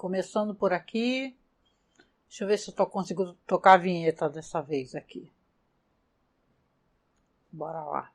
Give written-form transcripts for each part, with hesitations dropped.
Começando por aqui. Deixa eu ver se eu tô conseguindo tocar a vinheta dessa vez aqui. Bora lá.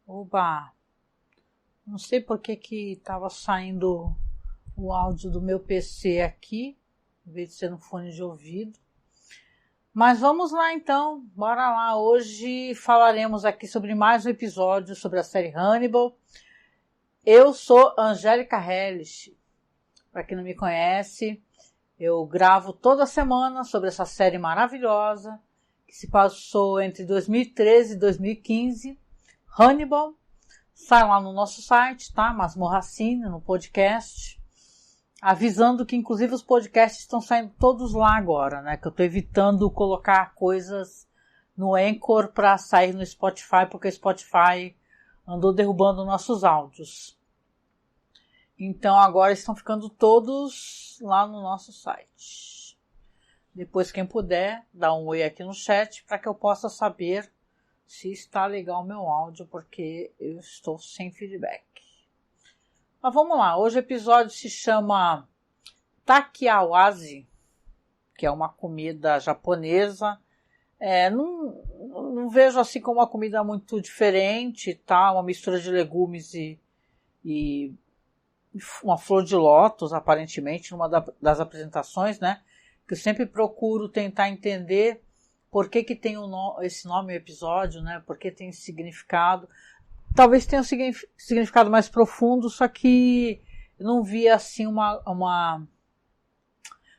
Oba! Não sei por que estava saindo o áudio do meu PC aqui, em vez de ser no fone de ouvido. Mas vamos lá então, bora lá. Hoje falaremos aqui sobre mais um episódio sobre a série Hannibal. Eu sou Angélica Hellish. Para quem não me conhece, eu gravo toda semana sobre essa série maravilhosa que se passou entre 2013 e 2015. Hannibal, sai lá no nosso site, tá? Masmorra Cine, no podcast, avisando que inclusive os podcasts estão saindo todos lá agora, né? Que eu tô evitando colocar coisas no Anchor para sair no Spotify, porque o Spotify andou derrubando nossos áudios. Então agora estão ficando todos lá no nosso site. Depois, quem puder, dá um oi aqui no chat para que eu possa saber se está legal o meu áudio, porque eu estou sem feedback. Mas vamos lá, hoje o episódio se chama Takiawazi, que é uma comida japonesa. Não vejo assim como uma comida muito diferente, tá? Uma mistura de legumes e uma flor de lótus, aparentemente, numa das apresentações, né? Que eu sempre procuro tentar entender por que tem esse nome o episódio, né? Por que tem esse significado. Talvez tenha um significado mais profundo, só que eu não vi assim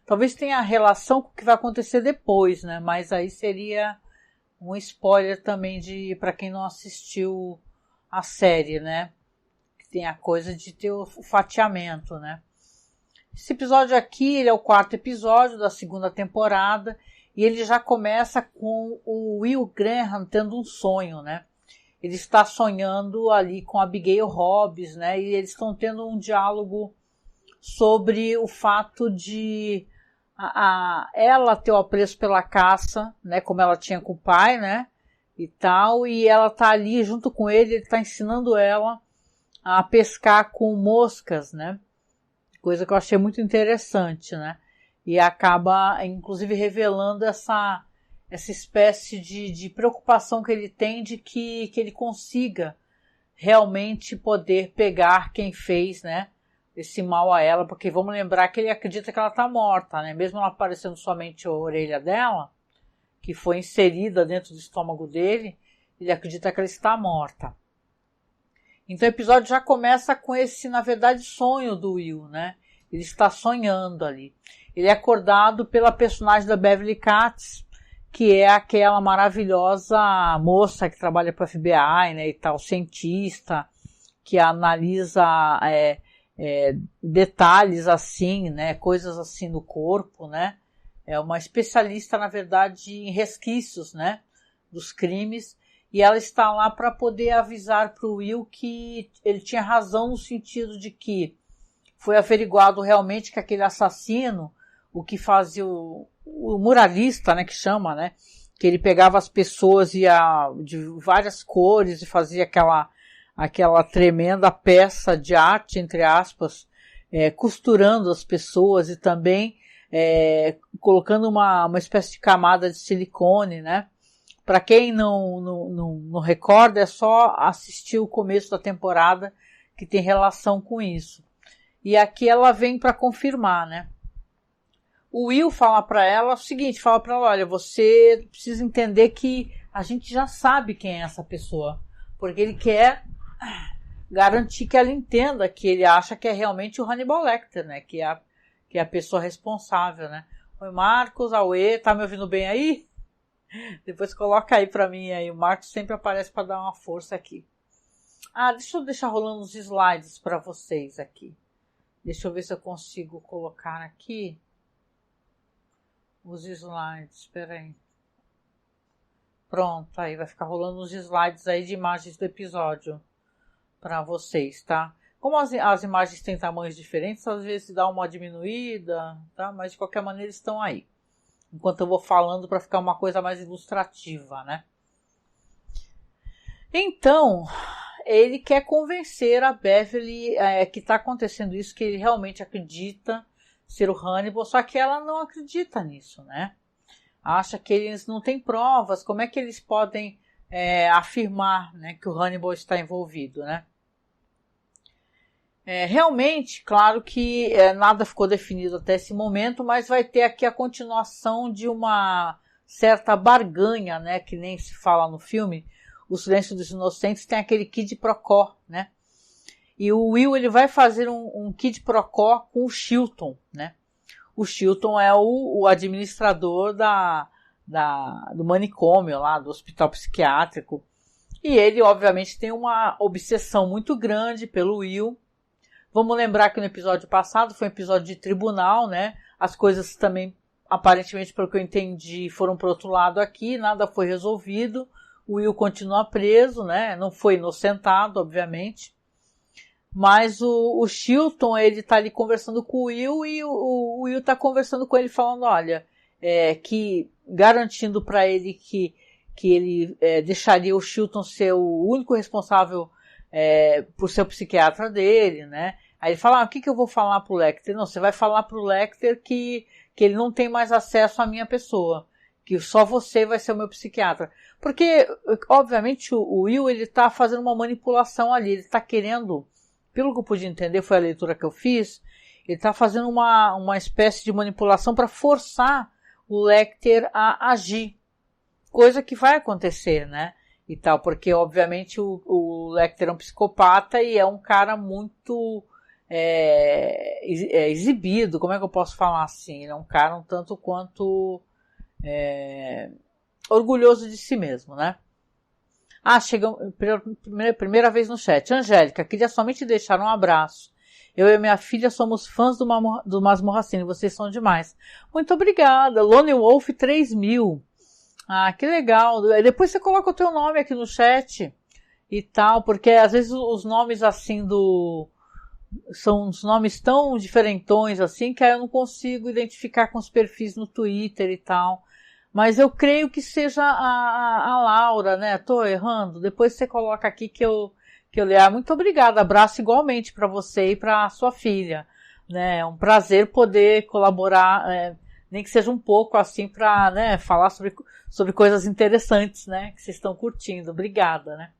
talvez tenha relação com o que vai acontecer depois, né? Mas aí seria um spoiler também para quem não assistiu a série, né? Que tem a coisa de ter o fatiamento, né? Esse episódio aqui, ele é o 4º episódio da 2ª temporada. E ele já começa com o Will Graham tendo um sonho, né? Ele está sonhando ali com Abigail Hobbs, né? E eles estão tendo um diálogo sobre o fato de ela ter o apreço pela caça, né? Como ela tinha com o pai, né? E tal. E ela tá ali junto com ele está ensinando ela a pescar com moscas, né? Coisa que eu achei muito interessante, né? E acaba, inclusive, revelando essa espécie de preocupação que ele tem de que ele consiga realmente poder pegar quem fez, né, esse mal a ela, porque vamos lembrar que ele acredita que ela está morta, né? Mesmo ela aparecendo somente a orelha dela, que foi inserida dentro do estômago dele, ele acredita que ela está morta. Então o episódio já começa com esse, na verdade, sonho do Will, né? Ele está sonhando ali. Ele é acordado pela personagem da Beverly Katz, que é aquela maravilhosa moça que trabalha para o FBI, né, e tal, cientista, que analisa detalhes assim, né, coisas assim no corpo, né. É uma especialista, na verdade, em resquícios, né, dos crimes, e ela está lá para poder avisar para o Will que ele tinha razão no sentido de que foi averiguado realmente que aquele assassino, o que fazia o muralista, né, que chama, né, que ele pegava as pessoas de várias cores e fazia aquela tremenda peça de arte, entre aspas, costurando as pessoas e também colocando uma espécie de camada de silicone, né. Para quem não recorda, é só assistir o começo da temporada que tem relação com isso. E aqui ela vem para confirmar, né? O Will fala para ela o seguinte, fala para ela, olha, você precisa entender que a gente já sabe quem é essa pessoa, porque ele quer garantir que ela entenda que ele acha que é realmente o Hannibal Lecter, né? Que é a pessoa responsável, né? Oi, Marcos, Aue, tá me ouvindo bem aí? Depois coloca aí para mim aí, o Marcos sempre aparece para dar uma força aqui. Deixa eu deixar rolando os slides para vocês aqui. Deixa eu ver se eu consigo colocar aqui os slides. Espera aí. Pronto, aí vai ficar rolando uns slides aí de imagens do episódio para vocês, tá? Como as imagens têm tamanhos diferentes, às vezes dá uma diminuída, tá? Mas de qualquer maneira estão aí. Enquanto eu vou falando para ficar uma coisa mais ilustrativa, né? Então, ele quer convencer a Beverly que está acontecendo isso, que ele realmente acredita ser o Hannibal, só que ela não acredita nisso, né? Acha que eles não têm provas, como é que eles podem afirmar, né, que o Hannibal está envolvido, né? Realmente, claro que nada ficou definido até esse momento, mas vai ter aqui a continuação de uma certa barganha, né, que nem se fala no filme. O Silêncio dos Inocentes tem aquele quid pro quo, né? E o Will, ele vai fazer um quid pro quo com o Chilton, né? O Chilton é o administrador do manicômio lá, do hospital psiquiátrico. E ele, obviamente, tem uma obsessão muito grande pelo Will. Vamos lembrar que no episódio passado foi um episódio de tribunal, né? As coisas também, aparentemente, pelo que eu entendi, foram para o outro lado aqui, nada foi resolvido. O Will continua preso, né? Não foi inocentado, obviamente. Mas o Chilton, ele tá ali conversando com o Will e o Will tá conversando com ele falando, olha, que garantindo para ele que ele deixaria o Chilton ser o único responsável por ser o psiquiatra dele, né? Aí ele fala, o que eu vou falar pro Lecter? Não, você vai falar pro Lecter que ele não tem mais acesso à minha pessoa, que só você vai ser o meu psiquiatra. Porque, obviamente, o Will, ele tá fazendo uma manipulação ali, ele tá querendo, pelo que eu pude entender, foi a leitura que eu fiz, ele tá fazendo uma espécie de manipulação para forçar o Lecter a agir. Coisa que vai acontecer, né? E tal, porque, obviamente, o Lecter é um psicopata e é um cara muito exibido, como é que eu posso falar assim? Ele é um cara um tanto quanto orgulhoso de si mesmo, né? Chegamos primeira vez no chat. Angélica, queria somente deixar um abraço. Eu e minha filha somos fãs do Masmorracine, vocês são demais. Muito obrigada. Lone Wolf 3000. Que legal. Depois você coloca o teu nome aqui no chat e tal, porque às vezes os nomes assim são uns nomes tão diferentões assim que aí eu não consigo identificar com os perfis no Twitter e tal. Mas eu creio que seja a Laura, né? Tô errando? Depois você coloca aqui que eu leio. Muito obrigada. Abraço igualmente para você e para sua filha. Né? É um prazer poder colaborar, nem que seja um pouco assim para, né, falar sobre coisas interessantes, né? Que vocês estão curtindo. Obrigada, né?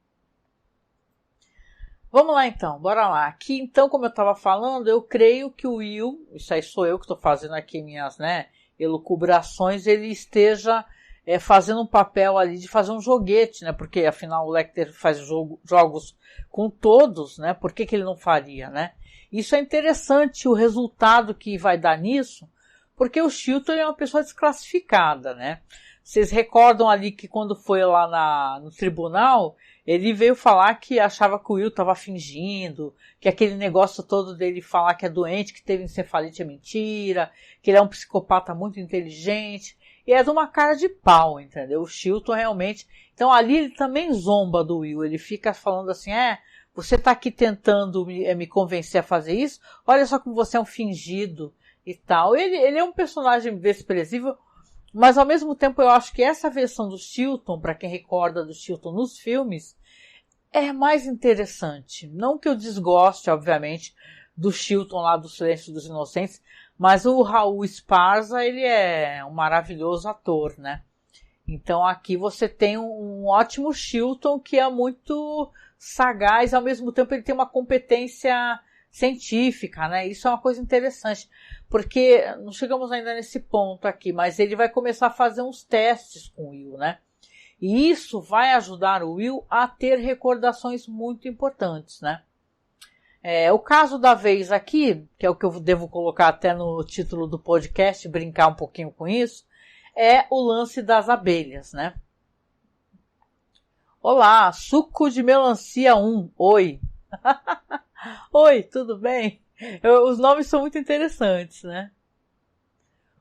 Vamos lá então, bora lá. Aqui então, como eu estava falando, eu creio que o Will, isso aí sou eu que estou fazendo aqui minhas, né, elucubrações, ele esteja fazendo um papel ali de fazer um joguete, né, porque afinal o Lecter faz jogos com todos, né, por que ele não faria, né? Isso é interessante, o resultado que vai dar nisso, porque o Chilton é uma pessoa desclassificada, né? Vocês recordam ali que quando foi lá no tribunal, ele veio falar que achava que o Will estava fingindo, que aquele negócio todo dele falar que é doente, que teve encefalite é mentira, que ele é um psicopata muito inteligente, e é de uma cara de pau, entendeu? O Chilton realmente... Então ali ele também zomba do Will, ele fica falando assim, você tá aqui tentando me convencer a fazer isso? Olha só como você é um fingido e tal. Ele é um personagem desprezível, mas ao mesmo tempo eu acho que essa versão do Chilton, para quem recorda do Chilton nos filmes, é mais interessante. Não que eu desgoste, obviamente, do Chilton lá do Silêncio dos Inocentes, mas o Raul Esparza, ele é um maravilhoso ator, né? Então aqui você tem um ótimo Chilton que é muito sagaz, ao mesmo tempo ele tem uma competência científica, né? Isso é uma coisa interessante, porque não chegamos ainda nesse ponto aqui, mas ele vai começar a fazer uns testes com o Will, né? E isso vai ajudar o Will a ter recordações muito importantes, né? O caso da vez aqui, que é o que eu devo colocar até no título do podcast, brincar um pouquinho com isso, é o lance das abelhas, né? Olá, suco de melancia 1, oi! Oi, tudo bem? Os nomes são muito interessantes, né?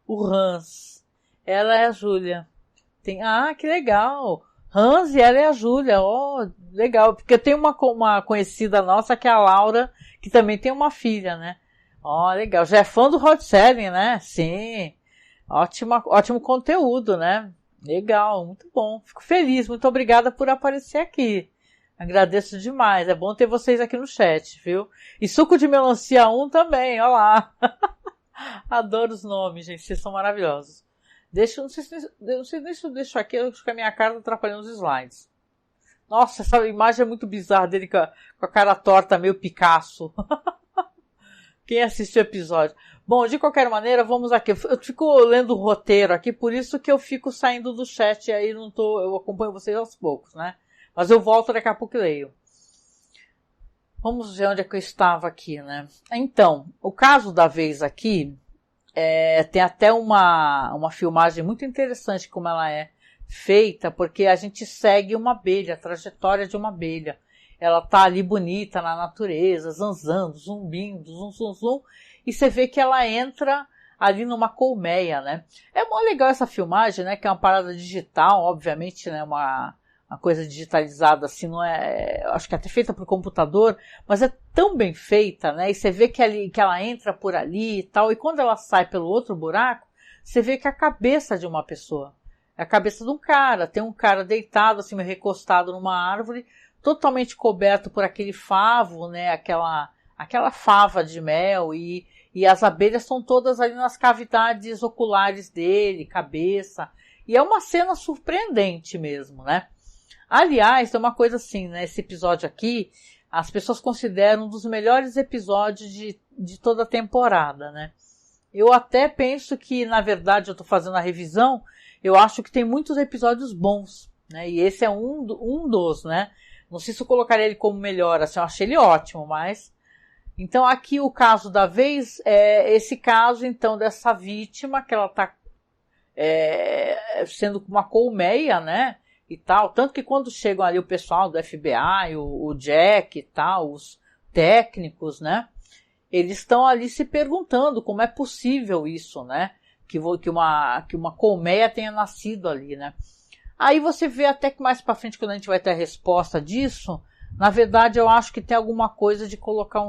O Hans. Ela é a Júlia. Que legal. Hans e ela é a Júlia. Oh, legal. Porque tem uma conhecida nossa que é a Laura, que também tem uma filha, né? Ó, legal. Já é fã do Rod Serling, né? Sim. Ótimo conteúdo, né? Legal, muito bom. Fico feliz. Muito obrigada por aparecer aqui. Agradeço demais. É bom ter vocês aqui no chat, viu? E suco de melancia 1 também, ó lá. Adoro os nomes, gente. Vocês são maravilhosos. Não sei se eu deixo aqui, eu acho que a minha cara tá atrapalhando os slides. Nossa, essa imagem é muito bizarra dele com a cara torta, meio Picasso. Quem assistiu o episódio? Bom, de qualquer maneira, vamos aqui. Eu fico lendo o roteiro aqui, por isso que eu fico saindo do chat aí, eu acompanho vocês aos poucos, né? Mas eu volto daqui a pouco e leio. Vamos ver onde é que eu estava aqui, né? Então, o caso da vez aqui, tem até uma filmagem muito interessante como ela é feita, porque a gente segue uma abelha, a trajetória de uma abelha. Ela tá ali bonita na natureza, zanzando, zumbindo, zum, e você vê que ela entra ali numa colmeia, né? É muito legal essa filmagem, né? Que é uma parada digital, obviamente, né? Uma coisa digitalizada, assim, não é... Acho que é até feita por computador, mas é tão bem feita, né? E você vê que ela entra por ali e tal, e quando ela sai pelo outro buraco, você vê que é a cabeça de uma pessoa. É a cabeça de um cara. Tem um cara deitado, assim, meio recostado numa árvore, totalmente coberto por aquele favo, né? Aquela fava de mel, e as abelhas estão todas ali nas cavidades oculares dele, cabeça. E é uma cena surpreendente mesmo, né? Aliás, tem uma coisa assim, né? Esse episódio aqui, as pessoas consideram um dos melhores episódios de toda a temporada, né? Eu até penso que, na verdade, eu tô fazendo a revisão, eu acho que tem muitos episódios bons, né? E esse é um dos, né? Não sei se eu colocaria ele como melhor, assim, eu achei ele ótimo, mas... Então, aqui o caso da vez é esse caso, então, dessa vítima, que ela tá sendo uma colmeia, né? E tal, tanto que quando chegam ali o pessoal do FBI, o Jack e tal, os técnicos, né, eles estão ali se perguntando como é possível isso, né, que uma colmeia tenha nascido ali, né. Aí você vê até que mais pra frente, quando a gente vai ter a resposta disso, na verdade eu acho que tem alguma coisa de colocar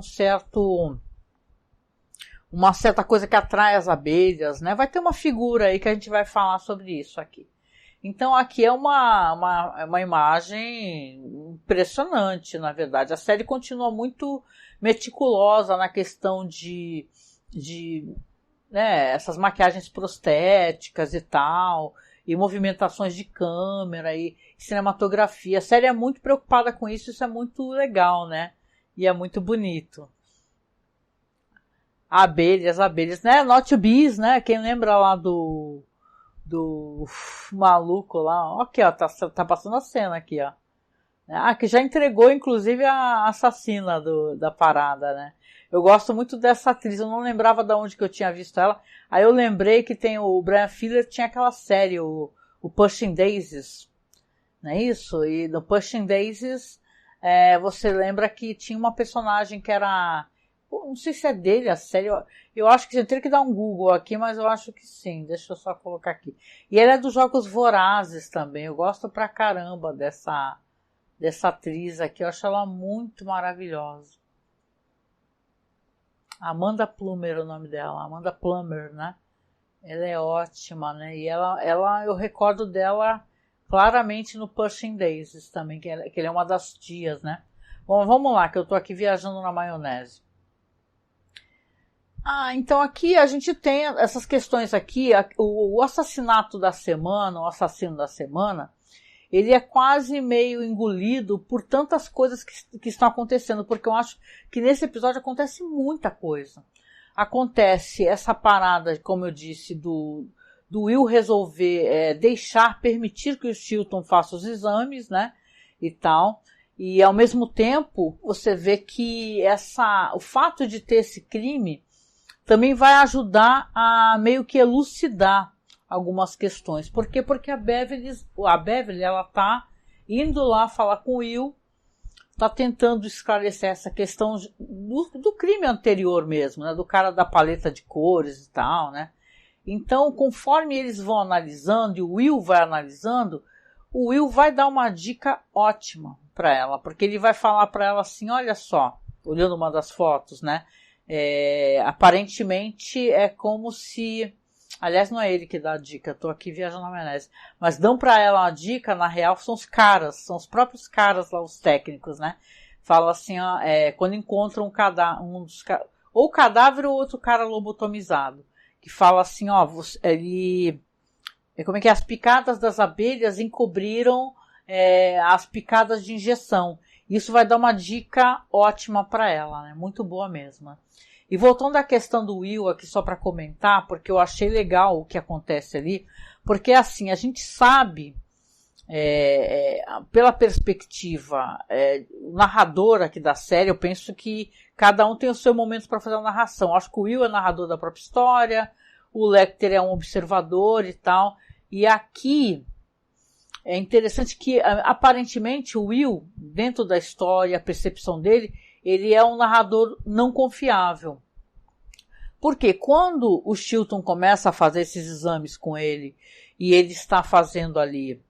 uma certa coisa que atrai as abelhas, né, vai ter uma figura aí que a gente vai falar sobre isso aqui. Então aqui é uma imagem impressionante, na verdade. A série continua muito meticulosa na questão de né, essas maquiagens prostéticas e tal, e movimentações de câmera e cinematografia. A série é muito preocupada com isso é muito legal, né? E é muito bonito. Abelhas, né? Not Bees, né? Quem lembra lá do maluco lá, ó, aqui ó, tá passando a cena aqui, ó. Que já entregou inclusive a assassina da parada, né. Eu gosto muito dessa atriz, eu não lembrava de onde que eu tinha visto ela, aí eu lembrei que tem o Bryan Fuller, tinha aquela série, o Pushing Daisies, não é isso? E no Pushing Daisies, você lembra que tinha uma personagem que era... Não sei se é dele a série, eu acho que eu teria que dar um Google aqui, mas eu acho que sim, deixa eu só colocar aqui. E ela é dos Jogos Vorazes também, eu gosto pra caramba dessa atriz aqui, eu acho ela muito maravilhosa. Amanda Plummer é o nome dela, Amanda Plummer, né? Ela é ótima, né? E ela eu recordo dela claramente no Pushing Daisies também, que ele é uma das tias, né? Bom, vamos lá, que eu tô aqui viajando na maionese. Então aqui a gente tem essas questões aqui, o assassinato da semana, o assassino da semana, ele é quase meio engolido por tantas coisas que estão acontecendo, porque eu acho que nesse episódio acontece muita coisa. Acontece essa parada, como eu disse, do Will resolver permitir que o Chilton faça os exames, né, e tal, e ao mesmo tempo você vê que o fato de ter esse crime também vai ajudar a meio que elucidar algumas questões. Por quê? Porque a Beverly ela tá indo lá falar com o Will, tá tentando esclarecer essa questão do crime anterior mesmo, né? Do cara da paleta de cores e tal, né? Então, conforme eles vão analisando, e o Will vai analisando, o Will vai dar uma dica ótima para ela, porque ele vai falar para ela assim, olha só, olhando uma das fotos, né? Aparentemente é como se... Aliás, não é ele que dá a dica, eu tô aqui viajando na maionese. Mas dão pra ela a dica, na real, são os caras, são os próprios caras lá, os técnicos, né? Fala assim, ó, quando encontram ou o cadáver ou outro cara lobotomizado. Que fala assim, ó, como é que é? As picadas das abelhas encobriram as picadas de injeção. Isso vai dar uma dica ótima pra ela, né? Muito boa mesmo. E voltando à questão do Will aqui só para comentar, porque eu achei legal o que acontece ali, porque assim, a gente sabe, pela perspectiva, o narrador aqui da série, eu penso que cada um tem o seu momento para fazer a narração. Acho que o Will é narrador da própria história, o Lecter é um observador e tal, e aqui é interessante que aparentemente o Will, dentro da história, a percepção dele, ele é um narrador não confiável. Porque quando o Chilton começa a fazer esses exames com ele, e ele está fazendo ali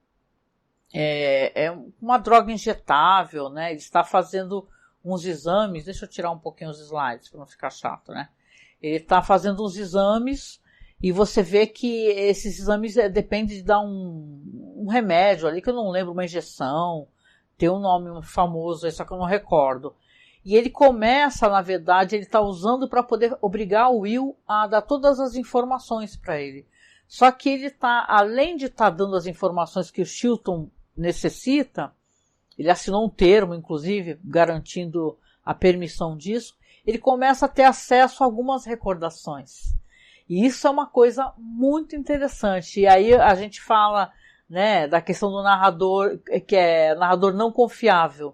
uma droga injetável, né? Ele está fazendo uns exames, deixa eu tirar um pouquinho os slides para não ficar chato, né? Ele está fazendo uns exames e você vê que esses exames dependem de dar um remédio ali, que eu não lembro, uma injeção, tem um nome famoso, só que eu não recordo. E ele começa, na verdade, ele está usando para poder obrigar o Will a dar todas as informações para ele. Só que ele está, além de estar dando as informações que o Chilton necessita, ele assinou um termo, inclusive, garantindo a permissão disso, ele começa a ter acesso a algumas recordações. E isso é uma coisa muito interessante. E aí a gente fala, né, da questão do narrador, que é narrador não confiável.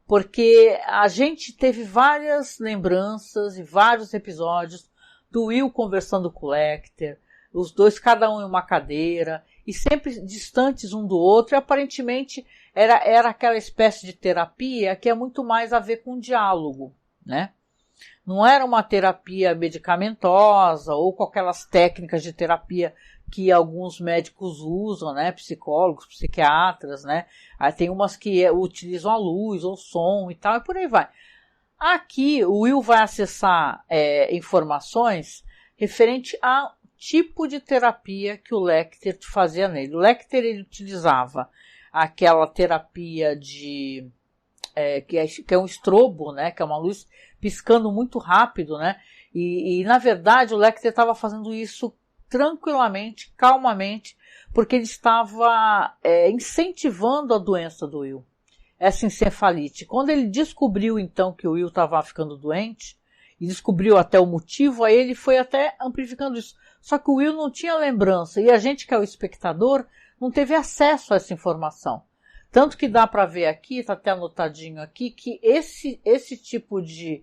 Porque a gente teve várias lembranças e vários episódios do Will conversando com o Lecter, os dois cada um em uma cadeira, e sempre distantes um do outro, e aparentemente era aquela espécie de terapia que é muito mais a ver com diálogo, né? Não era uma terapia medicamentosa ou com aquelas técnicas de terapia que alguns médicos usam, né? Psicólogos, psiquiatras, né? Aí tem umas que utilizam a luz ou som e tal, e por aí vai. Aqui o Will vai acessar informações referente ao tipo de terapia que o Lecter fazia nele. O Lecter ele utilizava aquela terapia que é um estrobo, né? Que é uma luz piscando muito rápido, né? E na verdade o Lecter estava fazendo isso tranquilamente, calmamente, porque ele estava incentivando a doença do Will, essa encefalite. Quando ele descobriu então que o Will estava ficando doente, e descobriu até o motivo, aí ele foi até amplificando isso. Só que o Will não tinha lembrança, e a gente que é o espectador não teve acesso a essa informação. Tanto que dá para ver aqui, está até anotadinho aqui, que esse tipo de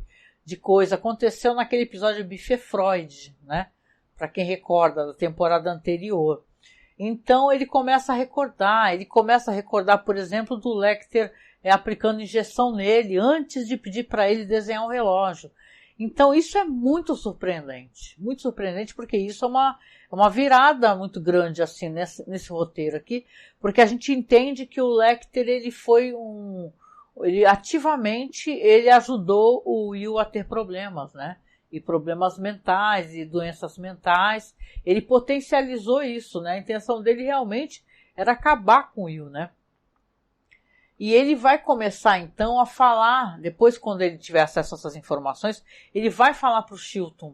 coisa aconteceu naquele episódio Buffet Freud, né? Para quem recorda da temporada anterior. Então ele começa a recordar, por exemplo, do Lecter aplicando injeção nele antes de pedir para ele desenhar um relógio. Então isso é muito surpreendente porque isso é uma virada muito grande assim nesse roteiro aqui, porque a gente entende que o Lecter ele ativamente ajudou o Will a ter problemas, né? E problemas mentais e doenças mentais, ele potencializou isso, né? A intenção dele realmente era acabar com o Will, né? E ele vai começar então a falar, depois quando ele tiver acesso a essas informações, ele vai falar para o Chilton,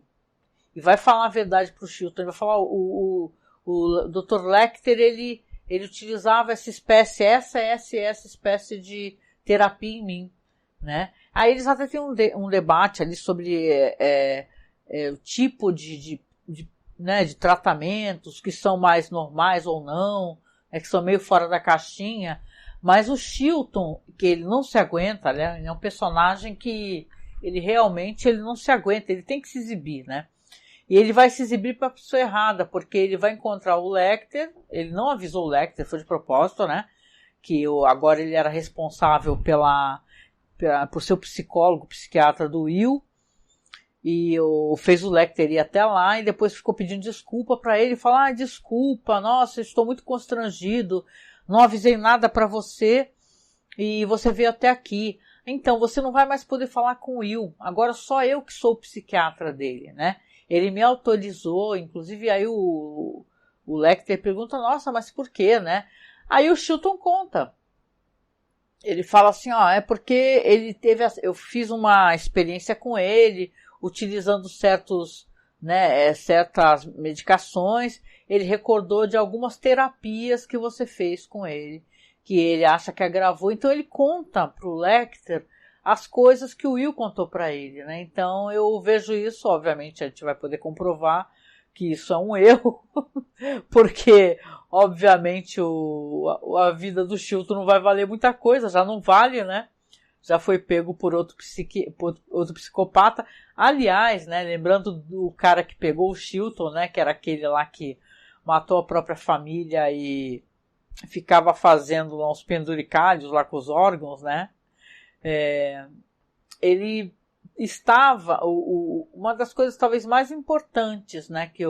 e vai falar a verdade para o Chilton, ele vai falar, o Dr. Lecter, ele utilizava essa espécie de terapia em mim, né? Aí eles até têm um debate ali sobre o tipo de tratamentos que são mais normais ou não, que são meio fora da caixinha, mas o Chilton, que ele não se aguenta, né? Ele é um personagem que ele realmente não se aguenta, ele tem que se exibir, né? E ele vai se exibir para a pessoa errada, porque ele vai encontrar o Lecter, ele não avisou o Lecter, foi de propósito, né? Que agora ele era responsável por ser o psiquiatra do Will, e fez o Lecter ir até lá, e depois ficou pedindo desculpa para ele, falar, desculpa, nossa, estou muito constrangido, não avisei nada para você e você veio até aqui. Então, você não vai mais poder falar com o Will. Agora só eu que sou o psiquiatra dele, né? Ele me autorizou, inclusive aí o Lecter pergunta, nossa, mas por quê, né? Aí o Chilton conta. Ele fala assim, ó, é porque ele teve, eu fiz uma experiência com ele, utilizando certas medicações, ele recordou de algumas terapias que você fez com ele, que ele acha que agravou, então ele conta pro Lecter as coisas que o Will contou para ele, né? Então eu vejo isso, obviamente a gente vai poder comprovar que isso é um erro, porque obviamente a vida do Chilton não vai valer muita coisa, já não vale, né? Já foi pego por outro psicopata. Aliás, né, lembrando do cara que pegou o Chilton, né, que era aquele lá que matou a própria família e ficava fazendo lá uns penduricalhos lá com os órgãos, né? Ele estava, uma das coisas talvez mais importantes, né, que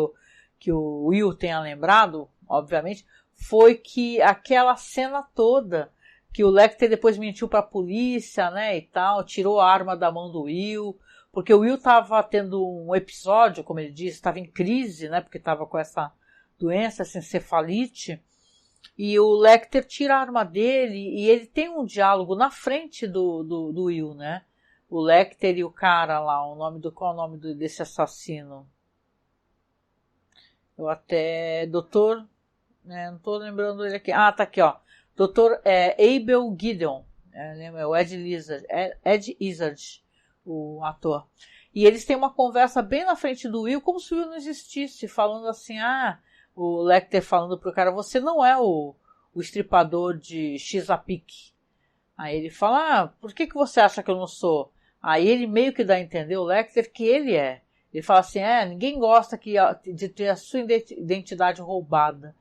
o Will tenha lembrado, obviamente, foi que aquela cena toda que o Lecter depois mentiu para a polícia, né, e tal, tirou a arma da mão do Will, porque o Will estava tendo um episódio, como ele disse, estava em crise, né, porque estava com essa doença, essa encefalite, e o Lecter tira a arma dele e ele tem um diálogo na frente do Will, né, o Lecter e o cara lá, qual é o nome desse assassino? Eu até, doutor, né, não estou lembrando ele aqui, tá aqui, ó, Dr. Abel Gideon, o Ed Izzard, o ator. E eles têm uma conversa bem na frente do Will, como se o Will não existisse, falando assim, o Lecter falando pro cara, você não é o estripador de Chesapeake. Aí ele fala, por que você acha que eu não sou? Aí ele meio que dá a entender, o Lecter, que ele é. Ele fala assim, ninguém gosta de ter a sua identidade roubada.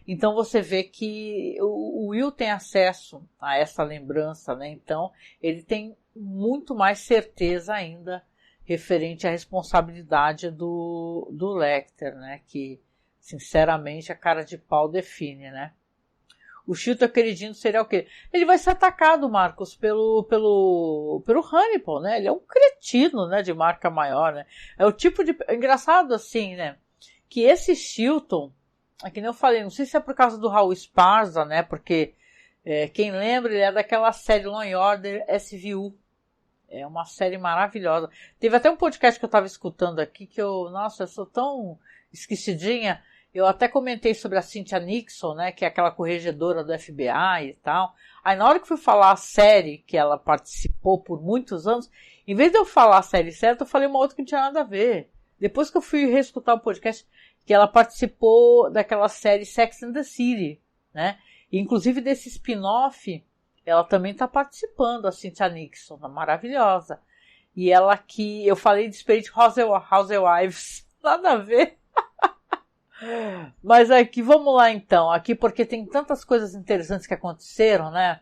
Então você vê que o Will tem acesso a essa lembrança, né? Então ele tem muito mais certeza ainda referente à responsabilidade do Lecter, né? Que, sinceramente, a cara de pau define, né? O Chilton queridinho seria o quê? Ele vai ser atacado, Marcos, pelo Hannibal, né? Ele é um cretino, né? De marca maior, né? É o tipo de... Engraçado assim, né? Que esse Chilton... É que nem eu falei, não sei se é por causa do Raul Esparza, né? Porque quem lembra, ele é daquela série Law and Order SVU. É uma série maravilhosa. Teve até um podcast que eu estava escutando aqui que eu sou tão esquecidinha. Eu até comentei sobre a Cynthia Nixon, né? Que é aquela corregedora do FBI e tal. Aí na hora que fui falar a série que ela participou por muitos anos, em vez de eu falar a série certa, eu falei uma outra que não tinha nada a ver. Depois que eu fui reescutar o podcast, que ela participou daquela série Sex and the City, né? E, inclusive desse spin-off, ela também está participando, a Cynthia Nixon, tá maravilhosa. E ela que, eu falei de Spirit Housewives, nada a ver. Mas aqui, vamos lá então, aqui porque tem tantas coisas interessantes que aconteceram, né?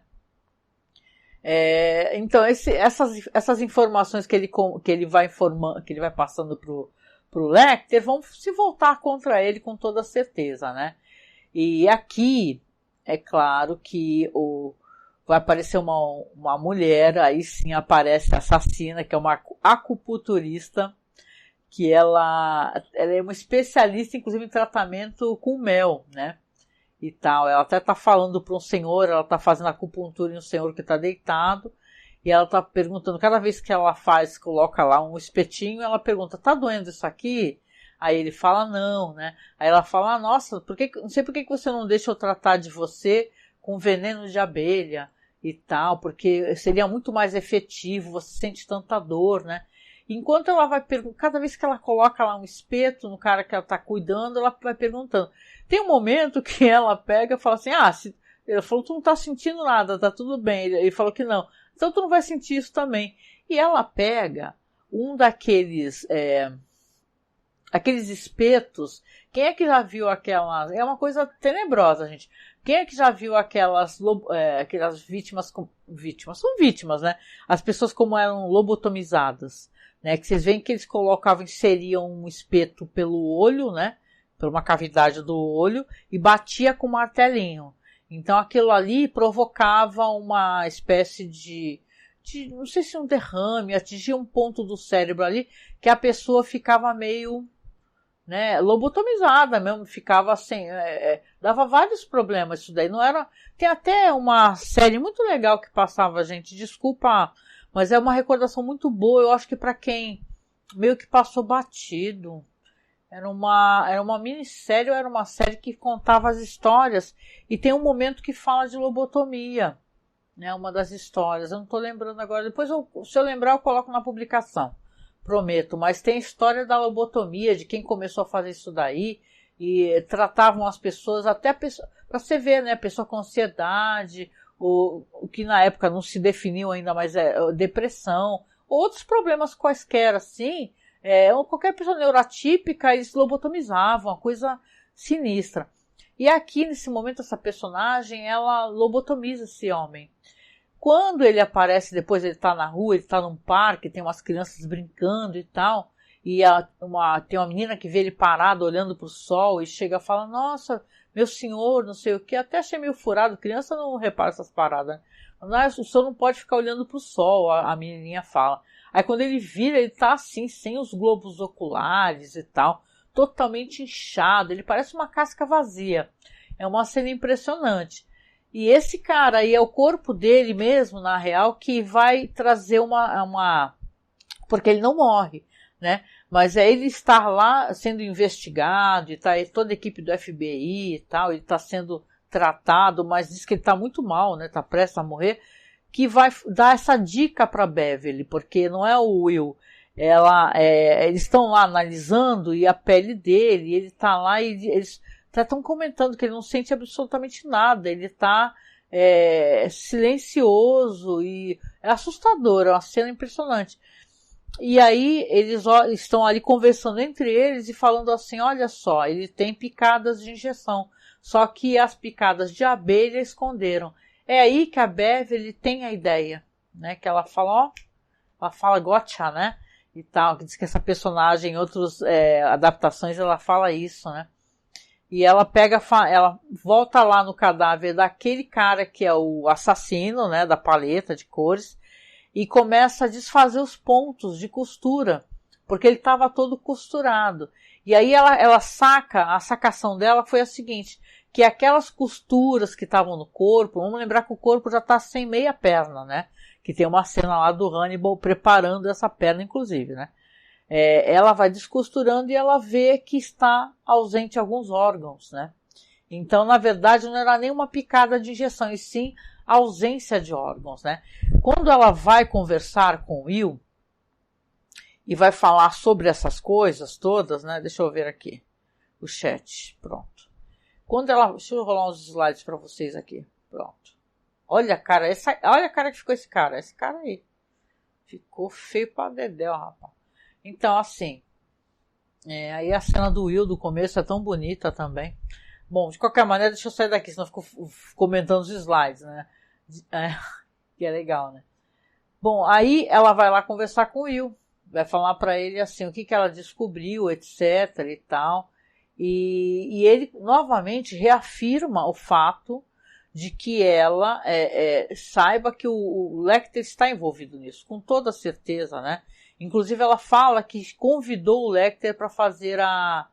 Então, essas informações que ele vai informando, que ele vai passando pro Lecter, vão se voltar contra ele com toda certeza, né? E aqui, é claro que vai aparecer uma mulher, aí sim aparece a assassina, que é uma acupunturista, que ela é uma especialista, inclusive, em tratamento com mel, né? E tal. Ela até tá falando para um senhor, ela tá fazendo acupuntura em um senhor que tá deitado, e ela tá perguntando, cada vez que ela coloca lá um espetinho, ela pergunta, tá doendo isso aqui? Aí ele fala, não, né? Aí ela fala, nossa, não sei por que você não deixa eu tratar de você com veneno de abelha e tal, porque seria muito mais efetivo, você sente tanta dor, né? Enquanto ela vai perguntando, cada vez que ela coloca lá um espeto no cara que ela tá cuidando, ela vai perguntando. Tem um momento que ela pega e fala assim, ele falou, tu não tá sentindo nada, tá tudo bem. Ele falou que não. Então tu não vai sentir isso também. E ela pega um daqueles aqueles espetos. Quem é que já viu aquelas... É uma coisa tenebrosa, gente. Quem é que já viu aquelas vítimas... Vítimas são vítimas, né? As pessoas como eram lobotomizadas, né? Que vocês veem que eles inseriam um espeto pelo olho, né? Por uma cavidade do olho e batia com um martelinho. Então aquilo ali provocava uma espécie de não sei se um derrame, atingia um ponto do cérebro ali que a pessoa ficava meio, né, lobotomizada mesmo, ficava assim, dava vários problemas isso daí, não era, tem até uma série muito legal que passava, gente, desculpa, mas é uma recordação muito boa, eu acho que para quem meio que passou batido, era uma minissérie, era uma série que contava as histórias, e tem um momento que fala de lobotomia, né, uma das histórias, eu não estou lembrando agora, depois se eu lembrar eu coloco na publicação, prometo, mas tem a história da lobotomia, de quem começou a fazer isso daí, e tratavam as pessoas, até para você ver, né, pessoa com ansiedade, o que na época não se definiu ainda, mas depressão, outros problemas quaisquer, assim, qualquer pessoa neurotípica, eles lobotomizavam, uma coisa sinistra. E aqui, nesse momento, essa personagem, ela lobotomiza esse homem. Quando ele aparece, depois ele tá na rua, ele tá num parque, tem umas crianças brincando e tal, e tem uma menina que vê ele parado olhando pro sol e chega e fala, nossa, meu senhor, não sei o que, até achei meio furado, criança não repara essas paradas, né? O senhor não pode ficar olhando pro sol, a menininha fala. Aí quando ele vira, ele tá assim, sem os globos oculares e tal, totalmente inchado, ele parece uma casca vazia. É uma cena impressionante. E esse cara aí é o corpo dele mesmo, na real, que vai trazer porque ele não morre, né? Mas é ele estar lá sendo investigado, e tá toda a equipe do FBI e tal, ele está sendo tratado, mas diz que ele está muito mal, né? Está prestes a morrer, que vai dar essa dica para Beverly, porque não é o Will. Eles estão lá analisando e a pele dele, ele está lá e eles estão comentando que ele não sente absolutamente nada, ele está silencioso e é assustador, é uma cena impressionante. E aí eles estão ali conversando entre eles e falando assim, olha só, ele tem picadas de injeção, só que as picadas de abelha esconderam. É aí que a Beverly tem a ideia, né, que ela fala, ela fala gotcha, né, e tal, que diz que essa personagem em outras adaptações ela fala isso, né. E ela ela volta lá no cadáver daquele cara que é o assassino, né, da paleta de cores, e começa a desfazer os pontos de costura, porque ele estava todo costurado. E aí a sacação dela foi a seguinte, que aquelas costuras que estavam no corpo, vamos lembrar que o corpo já está sem meia perna, né, que tem uma cena lá do Hannibal preparando essa perna, inclusive, né. Ela vai descosturando e ela vê que está ausente alguns órgãos, né? Então, na verdade, não era nenhuma picada de injeção, e sim ausência de órgãos, né? Quando ela vai conversar com o Will e vai falar sobre essas coisas todas, né? Deixa eu ver aqui o chat, pronto. Deixa eu rolar uns slides para vocês aqui, pronto. Olha a cara, olha a cara que ficou esse cara aí. Ficou feio pra dedéu, rapaz. Então, assim, aí a cena do Will do começo é tão bonita também. Bom, de qualquer maneira, deixa eu sair daqui, senão eu fico comentando os slides, né? Que é legal, né? Bom, aí ela vai lá conversar com o Will, vai falar pra ele assim, o que ela descobriu, etc e tal. E ele novamente reafirma o fato de que ela saiba que o Lecter está envolvido nisso, com toda certeza, né? Inclusive ela fala que convidou o Lecter para fazer a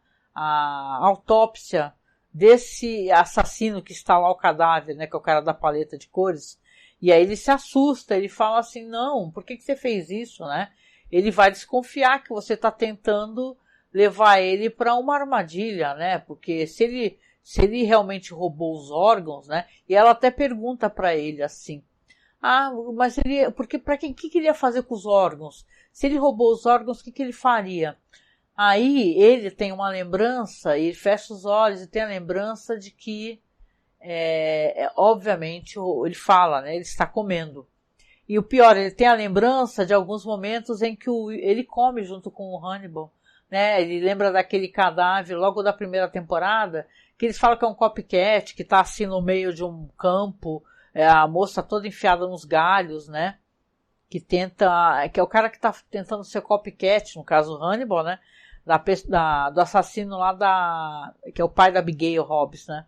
autópsia desse assassino que está lá o cadáver, né, que é o cara da paleta de cores. E aí ele se assusta, ele fala assim, não, por que você fez isso, né? Ele vai desconfiar que você está tentando levar ele para uma armadilha, né? Porque se ele realmente roubou os órgãos, né? E ela até pergunta para ele assim, mas porque para que ele ia fazer com os órgãos? Se ele roubou os órgãos, o que ele faria? Aí ele tem uma lembrança, ele fecha os olhos e tem a lembrança de que, obviamente, ele fala, né? Ele está comendo. E o pior, ele tem a lembrança de alguns momentos em que ele come junto com o Hannibal, né? Ele lembra daquele cadáver logo da primeira temporada, que eles falam que é um copycat, que está assim no meio de um campo, a moça toda enfiada nos galhos, né? Que é o cara que está tentando ser copycat, no caso Hannibal, né? Do assassino lá que é o pai da Abigail Hobbs, né?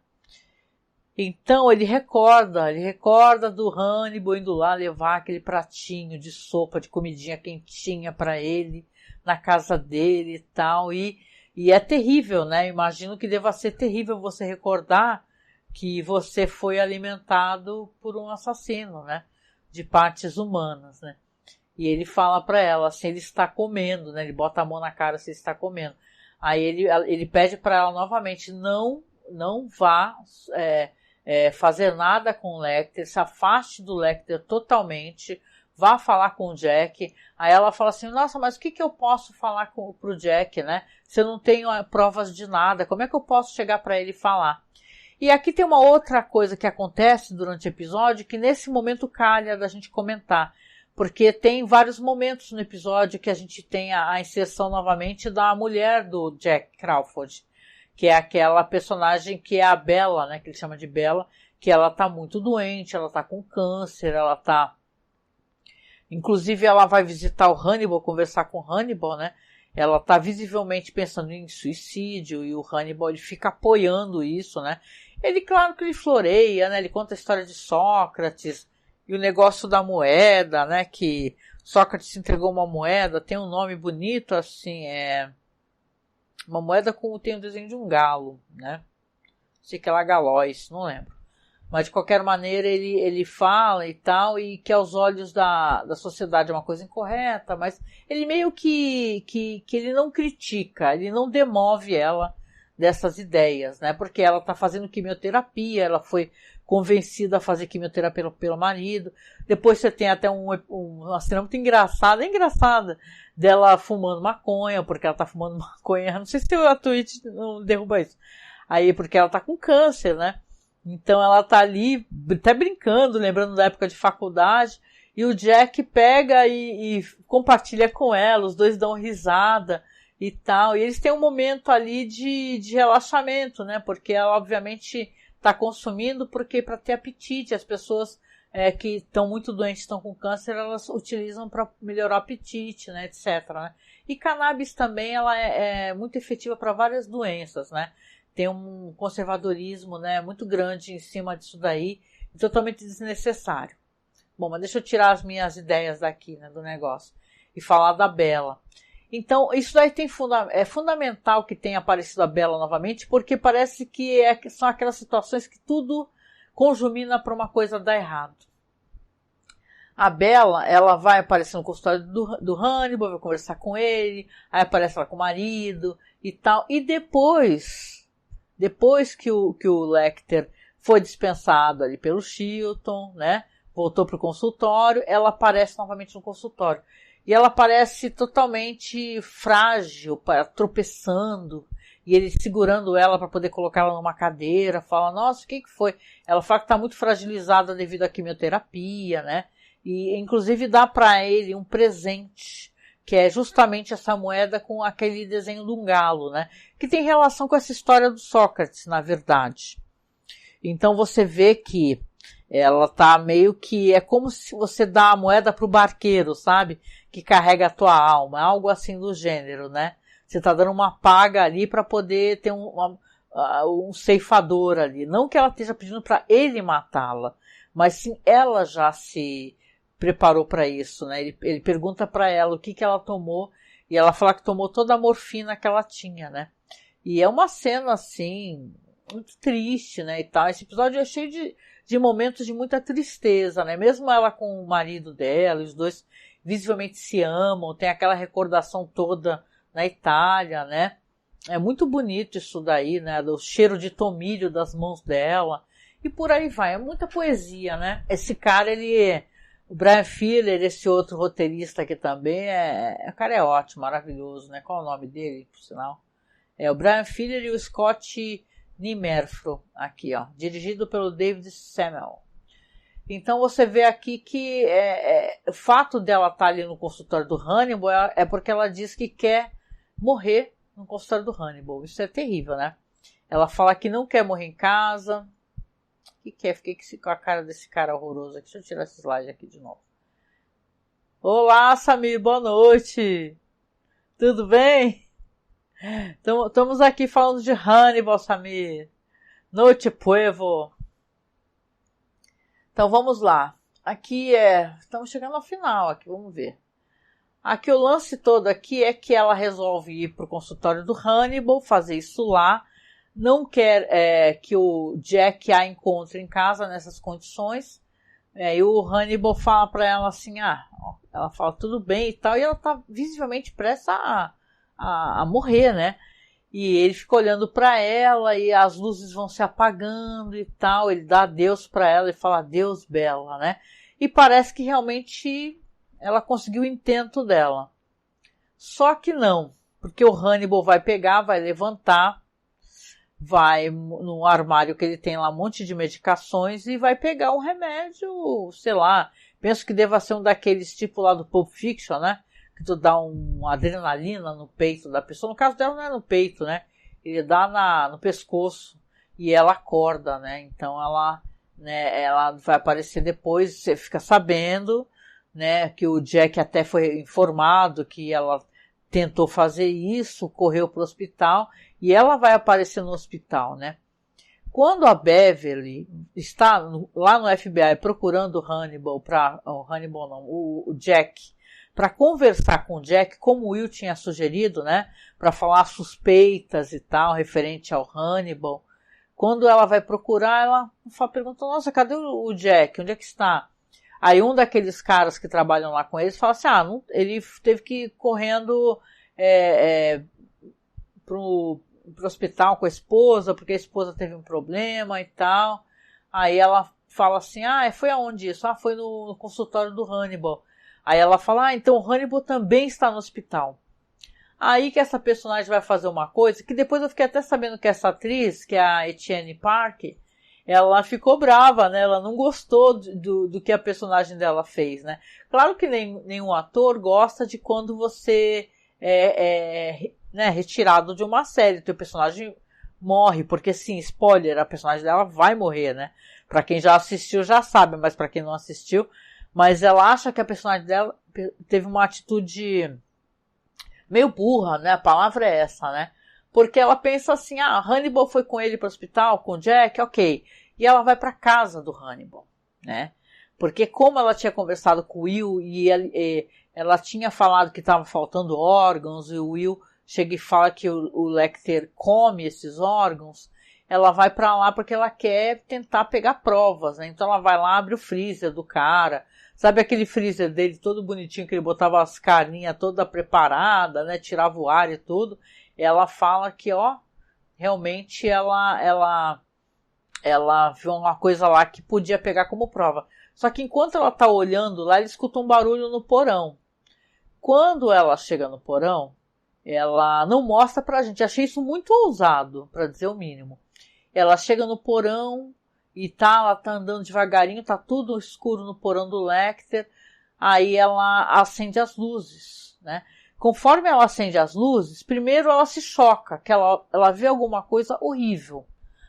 Então ele recorda do Hannibal indo lá levar aquele pratinho de sopa, de comidinha quentinha para ele, na casa dele e tal, e é terrível, né? Imagino que deva ser terrível você recordar que você foi alimentado por um assassino, né? De partes humanas, né? E ele fala para ela, assim, ele está comendo, né? Ele bota a mão na cara se ele está comendo. Aí ele pede para ela novamente, não vá fazer nada com o Lecter, se afaste do Lecter totalmente, vá falar com o Jack. Aí ela fala assim, nossa, mas o que eu posso falar pro Jack, né? Se eu não tenho provas de nada, como é que eu posso chegar para ele e falar? E aqui tem uma outra coisa que acontece durante o episódio, que nesse momento calha da gente comentar, porque tem vários momentos no episódio que a gente tem a inserção novamente da mulher do Jack Crawford, que é aquela personagem que é a Bella, né, que ele chama de Bella, que ela tá muito doente, ela tá com câncer, ela tá... Inclusive ela vai visitar o Hannibal, conversar com o Hannibal, né, ela tá visivelmente pensando em suicídio, e o Hannibal ele fica apoiando isso, né. Ele, claro que ele floreia, né, ele conta a história de Sócrates, e o negócio da moeda, né, que Sócrates entregou uma moeda, tem um nome bonito, assim, uma moeda tem o desenho de um galo, né, sei que é lá Galóis, não lembro. Mas de qualquer maneira ele fala e tal, e que aos olhos da sociedade é uma coisa incorreta, mas ele meio que ele não critica, ele não demove ela dessas ideias, né? Porque ela tá fazendo quimioterapia, ela foi convencida a fazer quimioterapia pelo marido. Depois você tem até uma cena muito engraçada, dela fumando maconha, porque ela tá fumando maconha. Não sei se a Twitch não derruba isso. Aí, porque ela tá com câncer, né? Então ela tá ali, até brincando, lembrando da época de faculdade, e o Jack pega e compartilha com ela, os dois dão risada e tal, e eles têm um momento ali de relaxamento, né, porque ela obviamente tá consumindo porque para ter apetite, as pessoas que estão muito doentes, estão com câncer, elas utilizam para melhorar o apetite, né, etc, né. E cannabis também, ela é muito efetiva para várias doenças, né. Tem um conservadorismo, né, muito grande em cima disso daí, totalmente desnecessário. Bom, mas deixa eu tirar as minhas ideias daqui, né, do negócio, e falar da Bella. Então, isso daí é fundamental que tenha aparecido a Bella novamente, porque parece que são aquelas situações que tudo conjumina para uma coisa dar errado. A Bella, ela vai aparecer no consultório do Hannibal, vai conversar com ele, aí aparece ela com o marido e tal, e depois que o Lecter foi dispensado ali pelo Chilton, né, voltou pro consultório, ela aparece novamente no consultório. E ela parece totalmente frágil, tropeçando, e ele segurando ela para poder colocá-la numa cadeira, fala, nossa, o que foi? Ela fala que está muito fragilizada devido à quimioterapia, né? E inclusive dá para ele um presente, que é justamente essa moeda com aquele desenho de um galo, né? Que tem relação com essa história do Sócrates, na verdade. Então você vê que ela tá meio que, é como se você dá a moeda pro barqueiro, sabe? Que carrega a tua alma, algo assim do gênero, né? Você tá dando uma paga ali para poder ter um ceifador ali. Não que ela esteja pedindo para ele matá-la, mas sim ela já se preparou para isso, né? Ele pergunta para ela o que ela tomou, e ela fala que tomou toda a morfina que ela tinha, né? E é uma cena, assim, muito triste, né, e tal. Esse episódio é cheio de momentos de muita tristeza, né? Mesmo ela com o marido dela, os dois visivelmente se amam, tem aquela recordação toda na Itália, né? É muito bonito isso daí, né? Do cheiro de tomilho das mãos dela, e por aí vai. É muita poesia, né? Esse cara, o Brian Fuller, esse outro roteirista aqui também, o cara é ótimo, maravilhoso, né? Qual é o nome dele, por sinal? É o Brian Fuller e o Scott Nimerfro, aqui, ó, dirigido pelo David Samuel. Então você vê aqui que o fato dela estar ali no consultório do Hannibal é porque ela diz que quer morrer no consultório do Hannibal. Isso é terrível, né? Ela fala que não quer morrer em casa. O que é? Fiquei com a cara desse cara horroroso aqui. Deixa eu tirar esse slide aqui de novo. Olá, Samir, boa noite. Tudo bem? Estamos aqui falando de Hannibal, Samir. Noite, povo. Então vamos lá. Aqui estamos chegando ao final aqui, vamos ver. Aqui o lance todo aqui é que ela resolve ir para o consultório do Hannibal, fazer isso lá. Não quer que o Jack a encontre em casa nessas condições. E o Hannibal fala para ela assim, ela fala tudo bem e tal, e ela tá visivelmente prestes a morrer, né? E ele fica olhando para ela e as luzes vão se apagando e tal. Ele dá adeus para ela e fala adeus, Bela, né? E parece que realmente ela conseguiu o intento dela. Só que não, porque o Hannibal vai pegar, vai levantar, vai no armário que ele tem lá um monte de medicações e vai pegar um remédio, sei lá, penso que deva ser um daqueles tipo lá do Pulp Fiction, né? Que tu dá uma adrenalina no peito da pessoa. No caso dela não é no peito, né? Ele dá no pescoço e ela acorda, né? Então ela vai aparecer depois, você fica sabendo, né? Que o Jack até foi informado que ela tentou fazer isso, correu para o hospital e ela vai aparecer no hospital, né? Quando a Beverly está lá no FBI procurando o Jack, para conversar com o Jack, como o Will tinha sugerido, né? Para falar suspeitas e tal, referente ao Hannibal. Quando ela vai procurar, ela pergunta, nossa, cadê o Jack? Onde é que está? Aí um daqueles caras que trabalham lá com eles fala assim, ele teve que ir correndo pro hospital com a esposa, porque a esposa teve um problema e tal. Aí ela fala assim, foi aonde isso? Foi no consultório do Hannibal. Aí ela fala, então o Hannibal também está no hospital. Aí que essa personagem vai fazer uma coisa, que depois eu fiquei até sabendo que essa atriz, que é a Etienne Park, ela ficou brava, né? Ela não gostou do que a personagem dela fez, né? Claro que nenhum ator gosta de quando você né, retirado de uma série, teu personagem morre, porque sim, spoiler, a personagem dela vai morrer, né? Pra quem já assistiu já sabe, mas pra quem não assistiu, mas ela acha que a personagem dela teve uma atitude meio burra, né? A palavra é essa, né? Porque ela pensa assim, Hannibal foi com ele para o hospital, com o Jack, ok. E ela vai para casa do Hannibal, né? Porque como ela tinha conversado com o Will e ela tinha falado que estava faltando órgãos, e o Will chega e fala que o Lecter come esses órgãos, ela vai para lá porque ela quer tentar pegar provas, né? Então ela vai lá, abre o freezer do cara. Sabe aquele freezer dele todo bonitinho que ele botava as carninhas toda preparada, né? Tirava o ar e tudo. Ela fala que, realmente ela viu uma coisa lá que podia pegar como prova. Só que enquanto ela tá olhando lá, ele escuta um barulho no porão. Quando ela chega no porão, ela não mostra pra gente. Achei isso muito ousado, pra dizer o mínimo. Ela chega no porão e ela tá andando devagarinho, tá tudo escuro no porão do Lecter. Aí ela acende as luzes, né? Conforme ela acende as luzes, primeiro ela se choca, que ela vê alguma coisa horrível,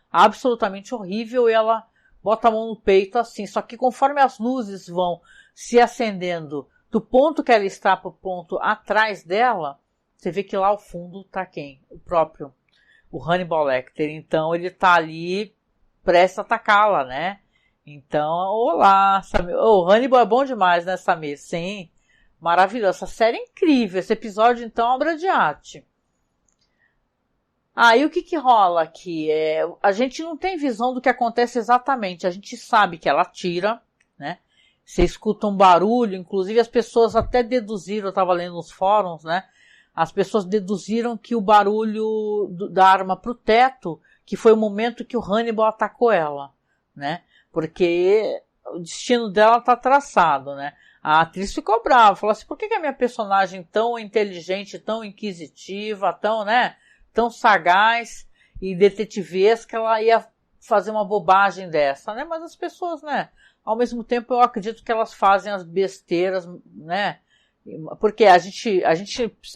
absolutamente horrível, e ela bota a mão no peito assim. Só que conforme as luzes vão se acendendo do ponto que ela está para o ponto atrás dela, você vê que lá ao fundo tá quem? O Hannibal Lecter. Então ele tá ali prestes a atacá-la, né? Então, olá, Samir. O Hannibal é bom demais, né, Samir? Sim. Maravilhoso. Essa série é incrível. Esse episódio, então, é obra de arte. E o que rola aqui? A gente não tem visão do que acontece exatamente. A gente sabe que ela atira, né? Você escuta um barulho, inclusive as pessoas até deduziram, eu estava lendo nos fóruns, né? As pessoas deduziram que o barulho da arma pro teto, que foi o momento que o Hannibal atacou ela, né? Porque o destino dela tá traçado, né? A atriz ficou brava, falou assim, por que a minha personagem tão inteligente, tão inquisitiva, tão, né, tão sagaz e detetivesca, ela ia fazer uma bobagem dessa, né? Mas as pessoas, né, ao mesmo tempo eu acredito que elas fazem as besteiras, né? Porque a gente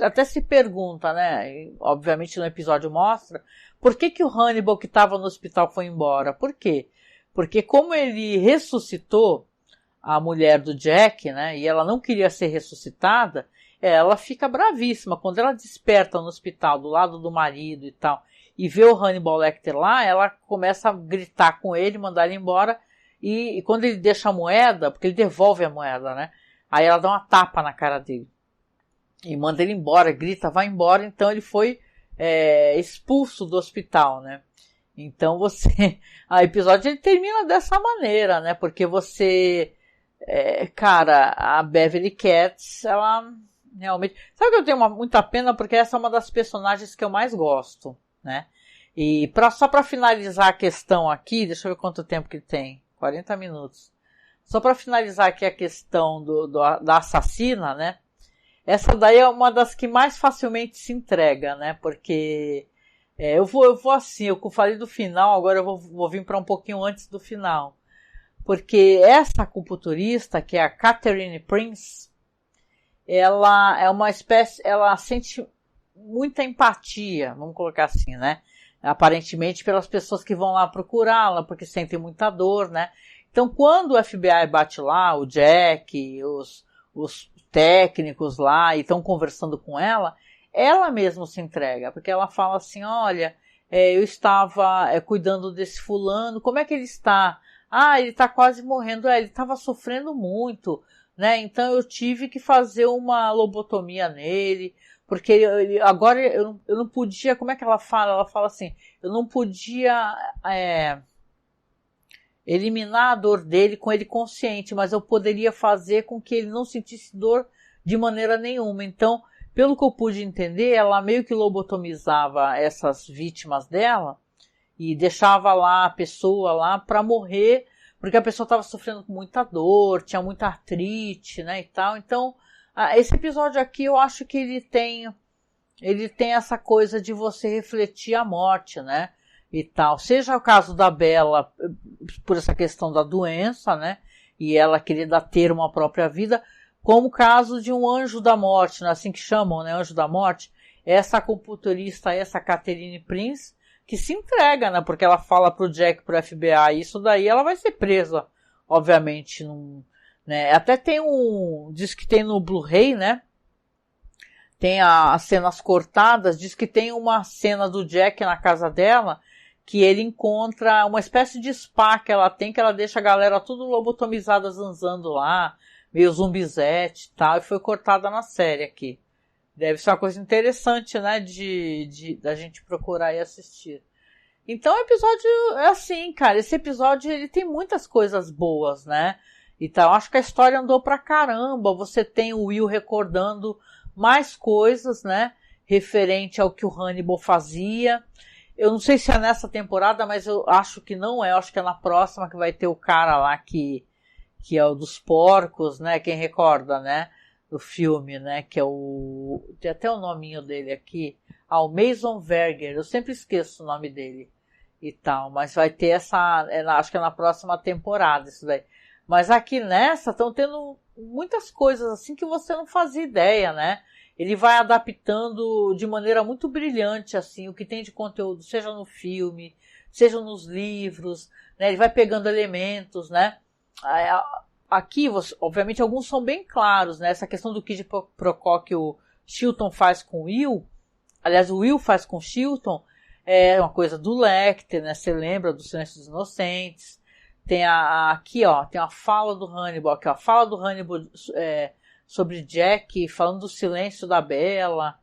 até se pergunta, né? E, obviamente no episódio mostra, por que o Hannibal que estava no hospital foi embora? Por quê? Porque como ele ressuscitou a mulher do Jack, né? E ela não queria ser ressuscitada, ela fica bravíssima. Quando ela desperta no hospital, do lado do marido e tal, e vê o Hannibal Lecter lá, ela começa a gritar com ele, mandar ele embora, e quando ele deixa a moeda, porque ele devolve a moeda, né? Aí ela dá uma tapa na cara dele. E manda ele embora, grita, vai embora. Então ele foi expulso do hospital, né? Então você... O episódio ele termina dessa maneira, né? Porque você... cara, a Beverly Katz, ela realmente... Sabe que eu tenho muita pena? Porque essa é uma das personagens que eu mais gosto, né? E só para finalizar a questão aqui, deixa eu ver quanto tempo que tem. 40 minutos. Só para finalizar aqui a questão da assassina, né? Essa daí é uma das que mais facilmente se entrega, né? Porque eu vou assim, eu falei do final, agora eu vou vir para um pouquinho antes do final. Porque essa acupunturista, que é a Catherine Prince, ela é uma espécie, ela sente muita empatia, vamos colocar assim, né? Aparentemente pelas pessoas que vão lá procurá-la, porque sentem muita dor, né? Então quando o FBI bate lá, o Jack, os técnicos lá, e estão conversando com ela mesma se entrega, porque ela fala assim, olha, eu estava cuidando desse fulano, como é que ele está? Ah, ele está quase morrendo, ele estava sofrendo muito, né? Então eu tive que fazer uma lobotomia nele, porque agora eu não podia, como é que ela fala? Ela fala assim, eu não podia eliminar a dor dele com ele consciente, mas eu poderia fazer com que ele não sentisse dor de maneira nenhuma. Então, pelo que eu pude entender, ela meio que lobotomizava essas vítimas dela e deixava lá a pessoa lá para morrer, porque a pessoa estava sofrendo com muita dor, tinha muita artrite, né, e tal. Então, esse episódio aqui eu acho que ele tem essa coisa de você refletir a morte, né? E tal. Seja o caso da Bella, por essa questão da doença, né? E ela querer ter uma própria vida, como o caso de um anjo da morte, né? Assim que chamam, né? Anjo da morte. Essa acupunturista, essa Catherine Prince, que se entrega, né? Porque ela fala pro Jack, pro FBI, isso daí ela vai ser presa, obviamente. Né? Até diz que tem no Blu-ray, né? Tem as cenas cortadas, diz que tem uma cena do Jack na casa dela, que ele encontra uma espécie de spa que ela tem, que ela deixa a galera tudo lobotomizada zanzando lá, meio zumbizete e tal, e foi cortada na série aqui. Deve ser uma coisa interessante, né, da gente procurar e assistir. Então o episódio é assim, cara, esse episódio ele tem muitas coisas boas, né, então acho que a história andou pra caramba, você tem o Will recordando mais coisas, né, referente ao que o Hannibal fazia. Eu não sei se é nessa temporada, mas eu acho que não é. Eu acho que é na próxima que vai ter o cara lá que é o dos porcos, né? Quem recorda, né? Do filme, né? Que é tem até o nominho dele aqui. O Mason Verger. Eu sempre esqueço o nome dele e tal. Mas vai ter acho que é na próxima temporada isso daí. Mas aqui nessa estão tendo muitas coisas assim que você não fazia ideia, né? Ele vai adaptando de maneira muito brilhante, assim, o que tem de conteúdo, seja no filme, seja nos livros, né? Ele vai pegando elementos, né? Aqui, obviamente, alguns são bem claros, né? Essa questão do quid pro quo que o Chilton faz com o Will, aliás, o Will faz com o Chilton, é uma coisa do Lecter, né? Você lembra do Silêncio dos Inocentes. Tem aqui, ó, tem a fala do Hannibal, aqui, ó, a fala do Hannibal, sobre Jack, falando do silêncio da Bella,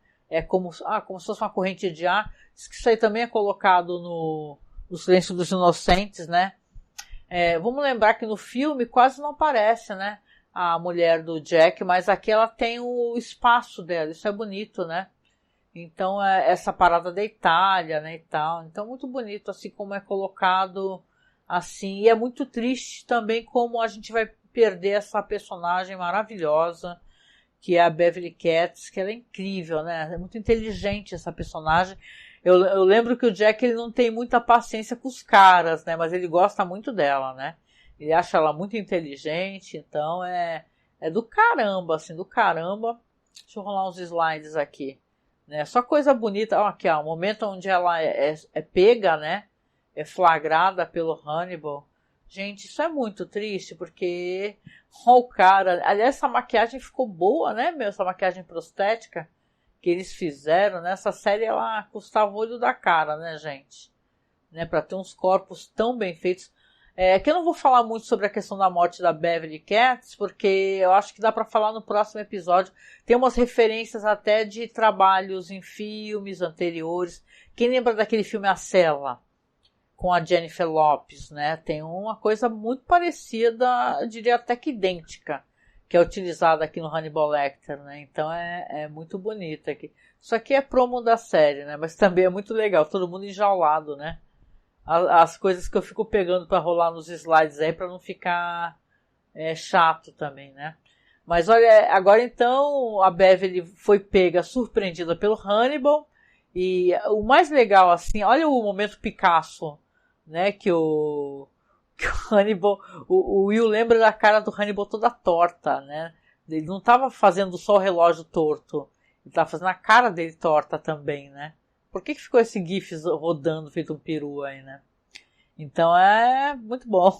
como se fosse uma corrente de ar. Diz que isso aí também é colocado no Silêncio dos Inocentes, né? Vamos lembrar que no filme quase não aparece, né? A mulher do Jack, mas aqui ela tem o espaço dela, isso é bonito, né? Então, essa parada da Itália, né, e tal. Então, muito bonito, assim, como é colocado, assim. E é muito triste também como a gente vai perder essa personagem maravilhosa, que é a Beverly Katz, que ela é incrível, né? É muito inteligente essa personagem. Eu lembro que o Jack, ele não tem muita paciência com os caras, né? Mas ele gosta muito dela, né? Ele acha ela muito inteligente, então é do caramba, assim, do caramba. Deixa eu rolar uns slides aqui, né? Só coisa bonita. Ó, aqui, ó, o momento onde ela é pega, né? É flagrada pelo Hannibal. Gente, isso é muito triste, porque o cara... Aliás, essa maquiagem ficou boa, né, meu? Essa maquiagem prostética que eles fizeram, né? Essa série, ela custava o olho da cara, né, gente? Né? Pra ter uns corpos tão bem feitos. Que eu não vou falar muito sobre a questão da morte da Beverly Katz, porque eu acho que dá para falar no próximo episódio. Tem umas referências até de trabalhos em filmes anteriores. Quem lembra daquele filme A Cela, com a Jennifer Lopez, né? Tem uma coisa muito parecida, eu diria até que idêntica, que é utilizada aqui no Hannibal Lecter, né? Então é muito bonita aqui. Isso aqui é promo da série, né? Mas também é muito legal, todo mundo enjaulado, né? As coisas que eu fico pegando para rolar nos slides aí para não ficar chato também, né? Mas olha, agora então a Beverly foi pega, surpreendida pelo Hannibal, e o mais legal assim, olha o momento Picasso, né? Que o Hannibal, o Will lembra da cara do Hannibal toda torta, né? Ele não estava fazendo só o relógio torto, ele estava fazendo a cara dele torta também, né? Por que ficou esse gif rodando feito um peru aí, né? Então é muito bom.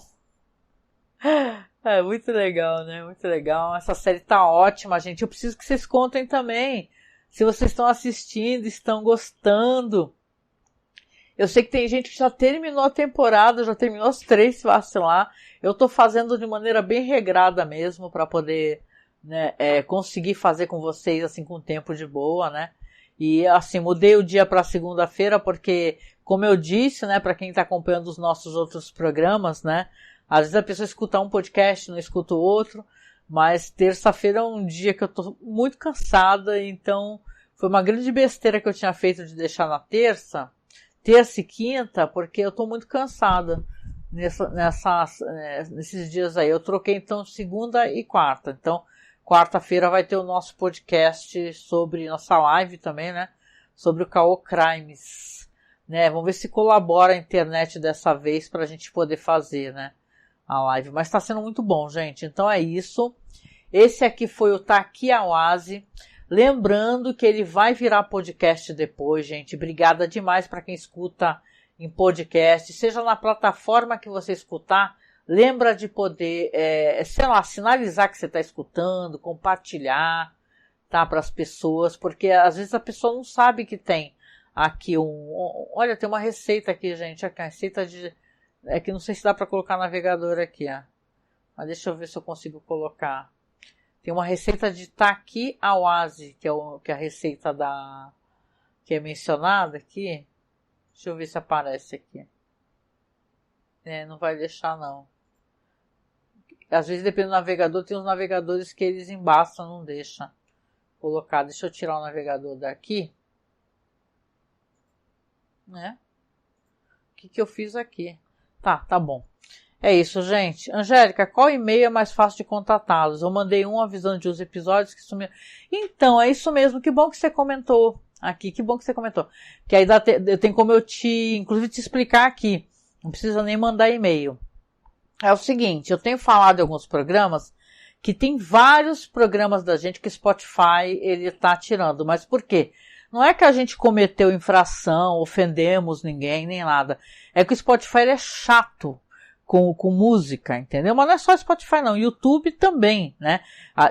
É muito legal, né? Muito legal. Essa série tá ótima, gente. Eu preciso que vocês contem também. Se vocês estão assistindo, estão gostando. Eu sei que tem gente que já terminou a temporada, já terminou as 3, se vacilar. Eu tô fazendo de maneira bem regrada mesmo, para poder, né, conseguir fazer com vocês, assim, com tempo de boa, né? E, assim, mudei o dia para segunda-feira porque, como eu disse, né, para quem está acompanhando os nossos outros programas, né, às vezes a pessoa escuta um podcast, não escuta o outro, mas terça-feira é um dia que eu tô muito cansada, então foi uma grande besteira que eu tinha feito de deixar na terça e quinta, porque eu tô muito cansada nesses dias aí. Eu troquei então segunda e quarta, então quarta-feira vai ter o nosso podcast sobre nossa live também, né? Sobre o Caô Crimes, né? Vamos ver se colabora a internet dessa vez pra gente poder fazer, né? A live. Mas tá sendo muito bom, gente. Então é isso. Esse aqui foi o Taki Awase. Lembrando que ele vai virar podcast depois, gente. Obrigada demais para quem escuta em podcast, seja na plataforma que você escutar. Lembra de poder, sei lá, sinalizar que você está escutando, compartilhar, tá, para as pessoas, porque às vezes a pessoa não sabe que tem aqui olha, tem uma receita aqui, gente, aqui, a receita de, que não sei se dá para colocar navegador aqui, ó. Mas deixa eu ver se eu consigo colocar. Tem uma receita de Taki Awase, que é a receita que é mencionada aqui. Deixa eu ver se aparece aqui. Não vai deixar não. Às vezes, dependendo do navegador, tem uns navegadores que eles embaçam, não deixa colocar. Deixa eu tirar o navegador daqui. Né? O que eu fiz aqui? Tá bom. É isso, gente. Angélica, qual e-mail é mais fácil de contatá-los? Eu mandei um avisando de os episódios que sumiram. Então, é isso mesmo. Que bom que você comentou aqui. Que bom que você comentou. Que aí eu tenho como inclusive te explicar aqui. Não precisa nem mandar e-mail. É o seguinte, eu tenho falado em alguns programas que tem vários programas da gente que o Spotify ele tá tirando. Mas por quê? Não é que a gente cometeu infração, ofendemos ninguém, nem nada. É que o Spotify é chato com música, entendeu? Mas não é só Spotify não, YouTube também, né?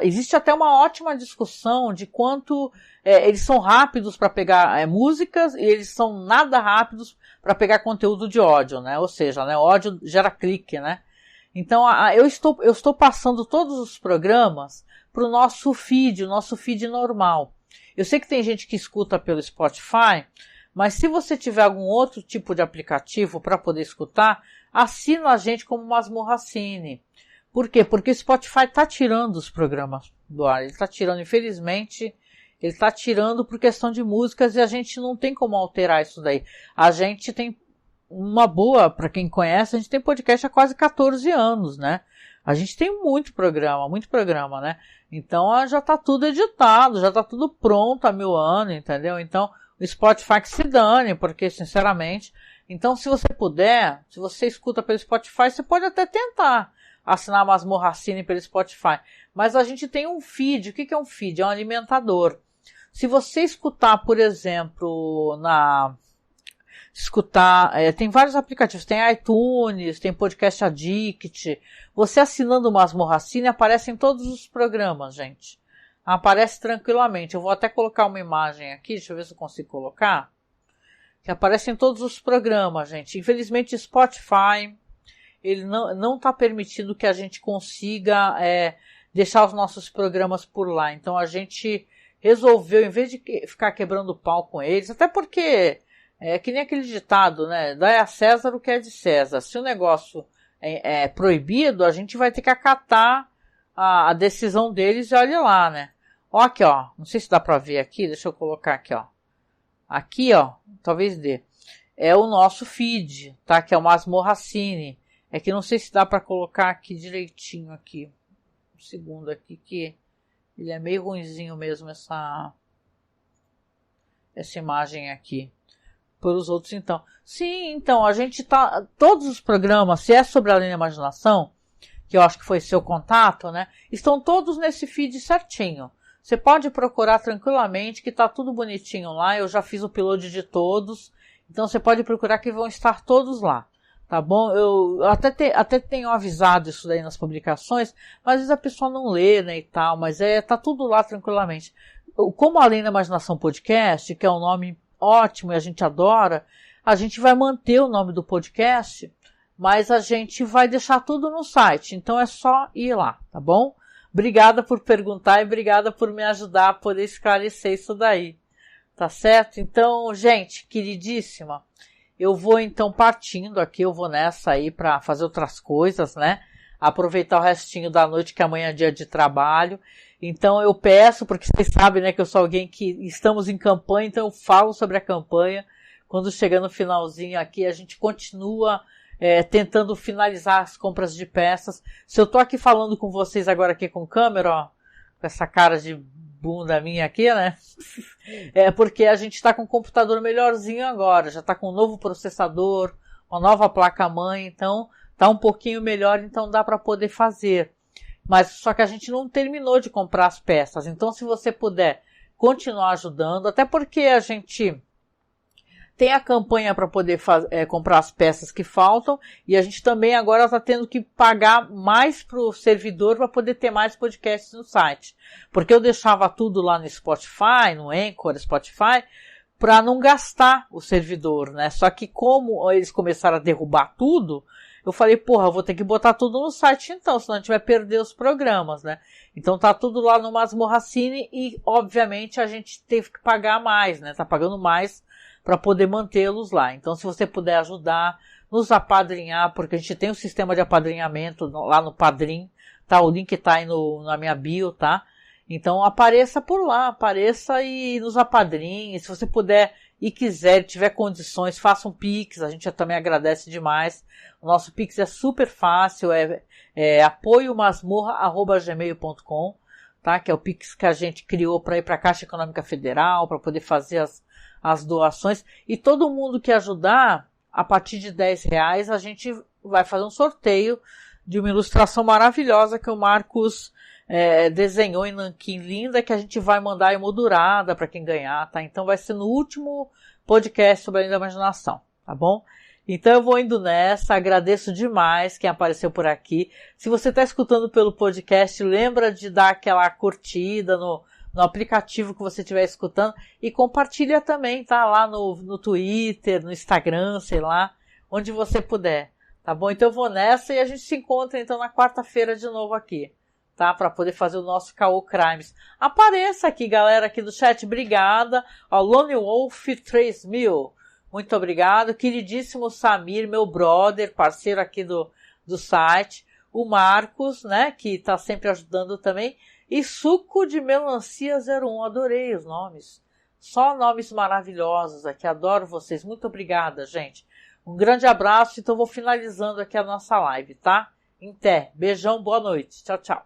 Existe até uma ótima discussão de quanto eles são rápidos para pegar músicas e eles são nada rápidos para pegar conteúdo de áudio, né? Ou seja, né, áudio gera clique, né? Então, eu estou passando todos os programas para o nosso feed normal. Eu sei que tem gente que escuta pelo Spotify, mas se você tiver algum outro tipo de aplicativo para poder escutar, assina a gente como Masmorra Cine. Por quê? Porque o Spotify está tirando os programas do ar. Ele está tirando, infelizmente, ele está tirando por questão de músicas e a gente não tem como alterar isso daí. A gente tem uma boa, para quem conhece, a gente tem podcast há quase 14 anos, né? A gente tem muito programa, né? Então já tá tudo editado, já tá tudo pronto há 1000 anos, entendeu? Então o Spotify que se dane, porque sinceramente, então se você puder, se você escuta pelo Spotify, você pode até tentar assinar a Masmorra Cine pelo Spotify. Mas a gente tem um feed. O que é um feed? É um alimentador. Se você escutar, por exemplo, tem vários aplicativos, tem iTunes, tem Podcast Addict. Você assinando o Masmorra Cine, aparecem todos os programas, gente. Aparece tranquilamente. Eu vou até colocar uma imagem aqui, deixa eu ver se eu consigo colocar. Que aparecem todos os programas, gente. Infelizmente, Spotify, ele não está permitindo que a gente consiga deixar os nossos programas por lá. Então a gente resolveu, em vez de ficar quebrando pau com eles, até porque é que nem aquele ditado, né? Dai a César o que é de César. Se o negócio é proibido, a gente vai ter que acatar a decisão deles e olha lá, né? Ó aqui, ó. Não sei se dá pra ver aqui, deixa eu colocar aqui, ó. Aqui, ó, talvez dê. É o nosso feed, tá? Que é o Masmorra Cine. É que não sei se dá pra colocar aqui direitinho aqui. Um segundo aqui, que ele é meio ruinzinho mesmo, essa imagem aqui. Por os outros, então. Sim, então, a gente tá... Todos os programas, se é sobre a linha imaginação, que eu acho que foi seu contato, né? Estão todos nesse feed certinho. Você pode procurar tranquilamente, que tá tudo bonitinho lá. Eu já fiz o upload de todos. Então, você pode procurar que vão estar todos lá. Tá bom? Eu até tenho avisado isso daí nas publicações, mas às vezes a pessoa não lê, né, e tal. Mas tá tudo lá tranquilamente. Como Além da Imaginação Podcast, que é um nome ótimo e a gente adora, a gente vai manter o nome do podcast, mas a gente vai deixar tudo no site, então é só ir lá, tá bom? Obrigada por perguntar e obrigada por me ajudar a poder esclarecer isso daí, tá certo? Então, gente, queridíssima, eu vou então partindo aqui, eu vou nessa aí para fazer outras coisas, né? Aproveitar o restinho da noite, que amanhã é dia de trabalho. Então eu peço, porque vocês sabem, né, que eu sou alguém que estamos em campanha, então eu falo sobre a campanha. Quando chega no finalzinho aqui, a gente continua tentando finalizar as compras de peças. Se eu tô aqui falando com vocês agora aqui com câmera, ó, com essa cara de bunda minha aqui, né? É porque a gente tá com um computador melhorzinho agora, já tá com um novo processador, uma nova placa-mãe, então tá um pouquinho melhor, então dá para poder fazer. Mas só que a gente não terminou de comprar as peças. Então, se você puder continuar ajudando, até porque a gente tem a campanha para poder comprar as peças que faltam, e a gente também agora está tendo que pagar mais para o servidor para poder ter mais podcasts no site. Porque eu deixava tudo lá no Spotify, no Anchor, Spotify, para não gastar o servidor, né? Só que como eles começaram a derrubar tudo, eu falei, porra, eu vou ter que botar tudo no site então, senão a gente vai perder os programas, né? Então tá tudo lá no Masmorra Cine e, obviamente, a gente teve que pagar mais, né? Tá pagando mais para poder mantê-los lá. Então, se você puder ajudar, nos apadrinhar, porque a gente tem um sistema de apadrinhamento lá no Padrim, tá? O link tá aí na minha bio, tá? Então, apareça por lá, apareça e nos apadrinhe. Se você puder e quiser, tiver condições, faça um Pix, a gente também agradece demais. O nosso Pix é super fácil, apoiomasmorra@gmail.com, tá? Que é o Pix que a gente criou para ir para a Caixa Econômica Federal, para poder fazer as doações. E todo mundo que ajudar, a partir de R$10, a gente vai fazer um sorteio de uma ilustração maravilhosa que o Marcos desenhou em nanquim linda, que a gente vai mandar emoldurada para quem ganhar, tá? Então vai ser no último podcast sobre a Além da Imaginação, tá bom? Então eu vou indo nessa, agradeço demais quem apareceu por aqui. Se você está escutando pelo podcast, lembra de dar aquela curtida no aplicativo que você estiver escutando e compartilha também, tá? Lá no Twitter, no Instagram, sei lá, onde você puder, tá bom? Então eu vou nessa e a gente se encontra então na quarta-feira de novo aqui, tá? Para poder fazer o nosso Caô Crimes. Apareça aqui, galera, aqui do chat, obrigada. Ó, Lone Wolf 3000. Muito obrigado. Queridíssimo Samir, meu brother, parceiro aqui do site. O Marcos, né, que tá sempre ajudando também. E Suco de Melancia 01. Adorei os nomes. Só nomes maravilhosos aqui. Adoro vocês. Muito obrigada, gente. Um grande abraço. Então vou finalizando aqui a nossa live, tá? Em té. Beijão, boa noite. Tchau, tchau.